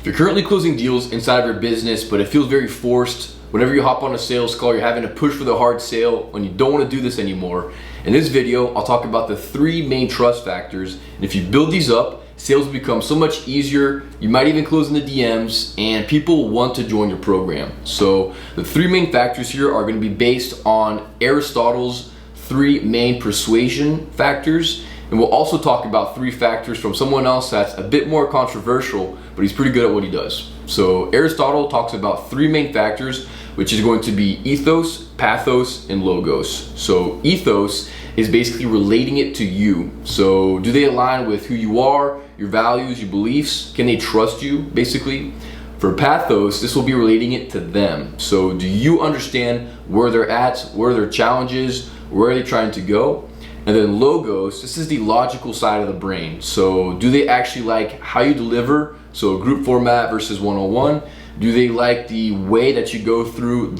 If you're currently closing deals inside of your business, but it feels very forced, whenever you hop on a sales call, you're having to push for the hard sale and you don't want to do this anymore. In this video, I'll talk about the 3 main trust factors. And if you build these up, sales will become so much easier. You might even close in the DMs and people want to join your program. So the 3 main factors here are going to be based on Aristotle's 3 main persuasion factors. And we'll also talk about 3 factors from someone else that's a bit more controversial, but he's pretty good at what he does. So Aristotle talks about 3 main factors, which is going to be ethos, pathos, and logos. So ethos is basically relating it to you. So do they align with who you are, your values, your beliefs? Can they trust you, basically? For pathos, this will be relating it to them. So do you understand where they're at, where are their challenges, where are they trying to go? And then logos, this is the logical side of the brain. So do they actually like how you deliver? So group format versus one-on-one. Do they like the way that you go through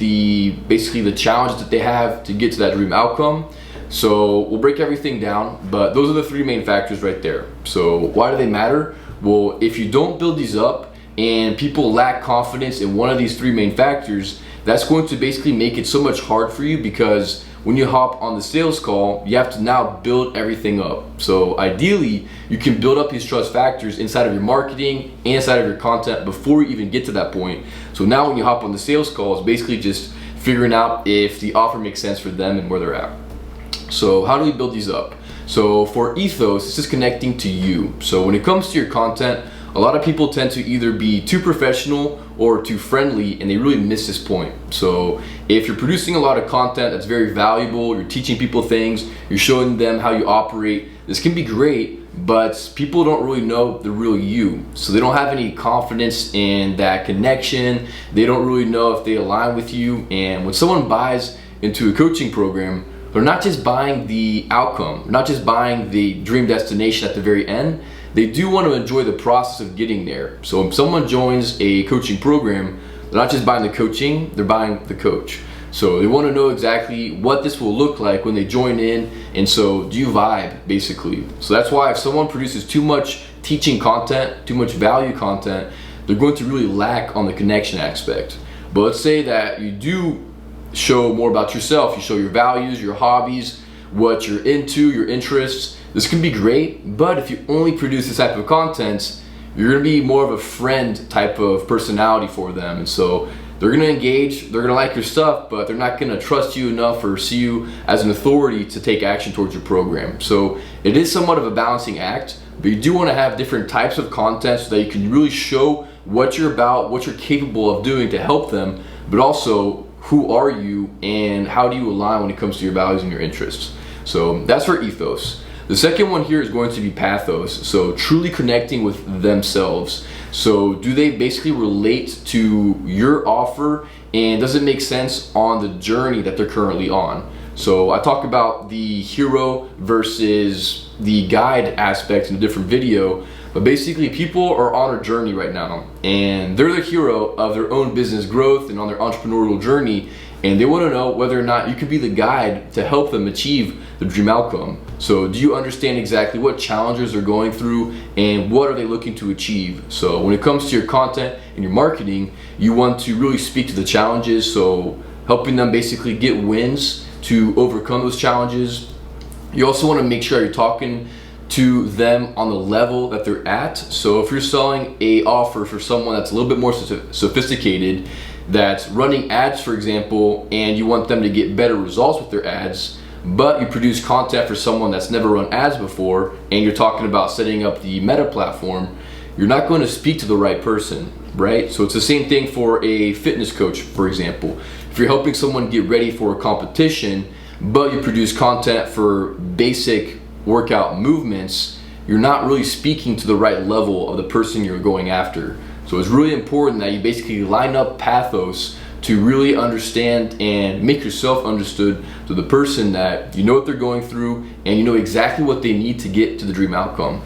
basically the challenge that they have to get to that dream outcome? So we'll break everything down, but those are the 3 main factors right there. So why do they matter? Well, if you don't build these up and people lack confidence in one of these 3 main factors, that's going to basically make it so much hard for you, because when you hop on the sales call, you have to now build everything up. So ideally, you can build up these trust factors inside of your marketing and inside of your content before you even get to that point. So now when you hop on the sales call, it's basically just figuring out if the offer makes sense for them and where they're at. So how do we build these up? So for ethos, this is connecting to you. So when it comes to your content, a lot of people tend to either be too professional or too friendly, and they really miss this point. So if you're producing a lot of content that's very valuable, you're teaching people things, you're showing them how you operate, this can be great, but people don't really know the real you. So they don't have any confidence in that connection. They don't really know if they align with you. And when someone buys into a coaching program, they're not just buying the outcome, not just buying the dream destination at the very end. They do want to enjoy the process of getting there. So if someone joins a coaching program, they're not just buying the coaching, they're buying the coach. So they want to know exactly what this will look like when they join in, and so do you vibe, basically. So that's why if someone produces too much teaching content, too much value content, they're going to really lack on the connection aspect. But let's say that you do show more about yourself, you show your values, your hobbies, what you're into, your interests. This can be great, but if you only produce this type of content, you're gonna be more of a friend type of personality for them. And so they're gonna engage, they're gonna like your stuff, but they're not gonna trust you enough or see you as an authority to take action towards your program. So it is somewhat of a balancing act, but you do wanna have different types of content so that you can really show what you're about, what you're capable of doing to help them, but also who are you and how do you align when it comes to your values and your interests. So that's for ethos. The second one here is going to be pathos, so truly connecting with themselves. So do they basically relate to your offer, and does it make sense on the journey that they're currently on? So I talk about the hero versus the guide aspect in a different video, but basically people are on a journey right now and they're the hero of their own business growth and on their entrepreneurial journey, and they want to know whether or not you could be the guide to help them achieve the dream outcome. So do you understand exactly what challenges they're going through and what are they looking to achieve? So when it comes to your content and your marketing, you want to really speak to the challenges, so helping them basically get wins to overcome those challenges. You also want to make sure you're talking to them on the level that they're at. So if you're selling a offer for someone that's a little bit more sophisticated, that's running ads, for example, and you want them to get better results with their ads, but you produce content for someone that's never run ads before, and you're talking about setting up the Meta platform, you're not going to speak to the right person, right? So it's the same thing for a fitness coach, for example. If you're helping someone get ready for a competition, but you produce content for basic workout movements, you're not really speaking to the right level of the person you're going after. So it's really important that you basically line up pathos to really understand and make yourself understood to the person, that you know what they're going through and you know exactly what they need to get to the dream outcome.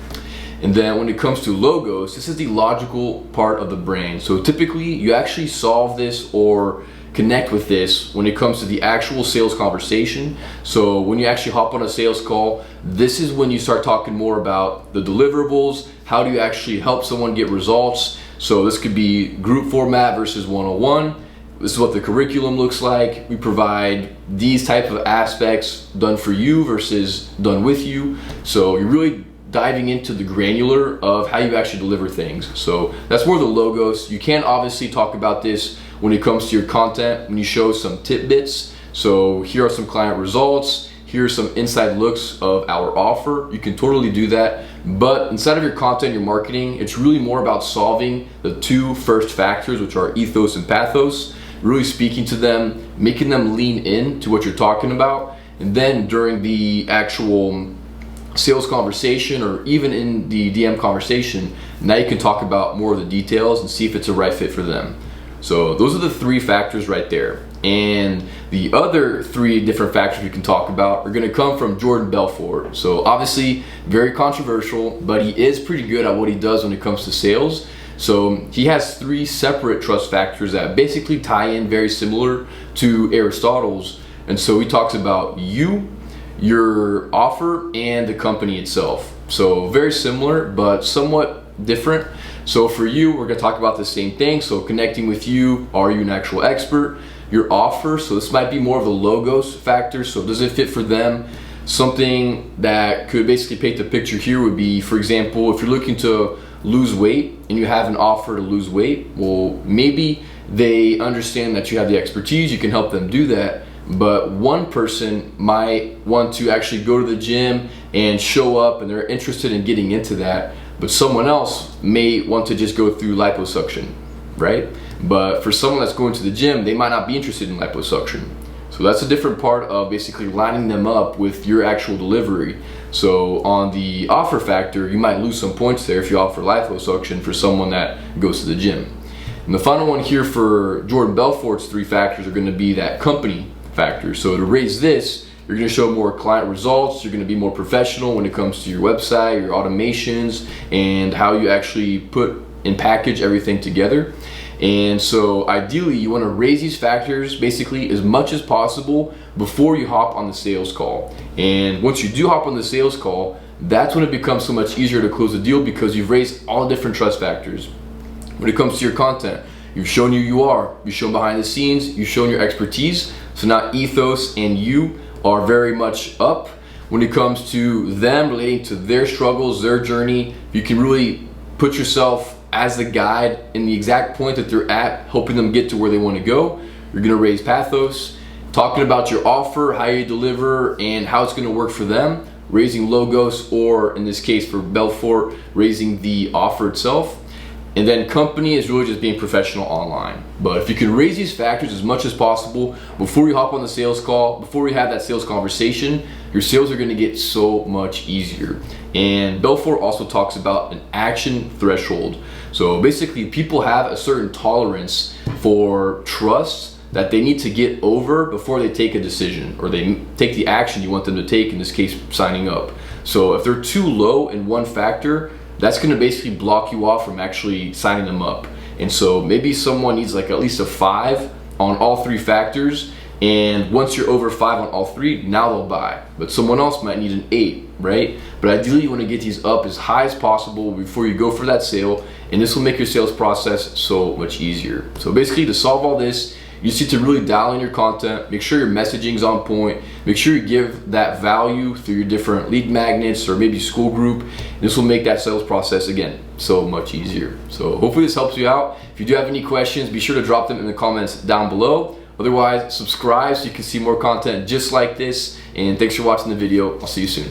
And then when it comes to logos, this is the logical part of the brain. So typically you actually solve this or connect with this when it comes to the actual sales conversation. So when you actually hop on a sales call, this is when you start talking more about the deliverables. How do you actually help someone get results? So this could be group format versus 101. This is what the curriculum looks like. We provide these type of aspects done for you versus done with you. So you're really diving into the granular of how you actually deliver things. So that's more the logos. You can obviously talk about this when it comes to your content, when you show some tidbits. So here are some client results. Here are some inside looks of our offer. You can totally do that. But inside of your content, your marketing, it's really more about solving the two first factors, which are ethos and pathos, really speaking to them, making them lean in to what you're talking about. And then during the actual sales conversation, or even in the DM conversation, now you can talk about more of the details and see if it's a right fit for them. So those are the three factors right there. And the other three different factors we can talk about are going to come from Jordan Belfort. So obviously very controversial, but he is pretty good at what he does when it comes to sales. So he has three separate trust factors that basically tie in very similar to Aristotle's. And so he talks about you, your offer, and the company itself. So very similar, but somewhat different. So for you, we're going to talk about the same thing. So connecting with you, are you an actual expert? Your offer, so this might be more of the logos factor. So does it fit for them? Something that could basically paint the picture here would be, for example, if you're looking to lose weight and you have an offer to lose weight, well, maybe they understand that you have the expertise, you can help them do that. But one person might want to actually go to the gym and show up and they're interested in getting into that, but someone else may want to just go through liposuction, right? But for someone that's going to the gym, they might not be interested in liposuction. So that's a different part of basically lining them up with your actual delivery. So on the offer factor, you might lose some points there if you offer liposuction for someone that goes to the gym. And the final one here for Jordan Belfort's three factors are going to be that company factor. So to raise this, you're going to show more client results. You're going to be more professional when it comes to your website, your automations, and how you actually put and package everything together. And so ideally you want to raise these factors basically as much as possible before you hop on the sales call. And once you do hop on the sales call, that's when it becomes so much easier to close the deal, because you've raised all the different trust factors. When it comes to your content, you've shown who you are, you've shown behind the scenes, you've shown your expertise. So now ethos and you are very much up. When it comes to them relating to their struggles, their journey, you can really put yourself as the guide in the exact point that they're at, helping them get to where they want to go. You're going to raise pathos, talking about your offer, how you deliver, and how it's going to work for them, raising logos, or in this case for Belfort, raising the offer itself. And then company is really just being professional online. But if you can raise these factors as much as possible before you hop on the sales call, before you have that sales conversation, your sales are going to get so much easier. And Belfort also talks about an action threshold. So basically people have a certain tolerance for trust that they need to get over before they take a decision, or they take the action you want them to take, in this case signing up. So if they're too low in one factor, that's going to basically block you off from actually signing them up. And so maybe someone needs like at least a 5 on all three factors, and once you're over 5 on all three, now they'll buy. But someone else might need an 8, right? But ideally you want to get these up as high as possible before you go for that sale, and this will make your sales process so much easier. So basically, to solve all this, you just need to really dial in your content, make sure your messaging's on point, make sure you give that value through your different lead magnets or maybe school group. And this will make that sales process, again, so much easier. So hopefully this helps you out. If you do have any questions, be sure to drop them in the comments down below. Otherwise, subscribe so you can see more content just like this. And thanks for watching the video. I'll see you soon.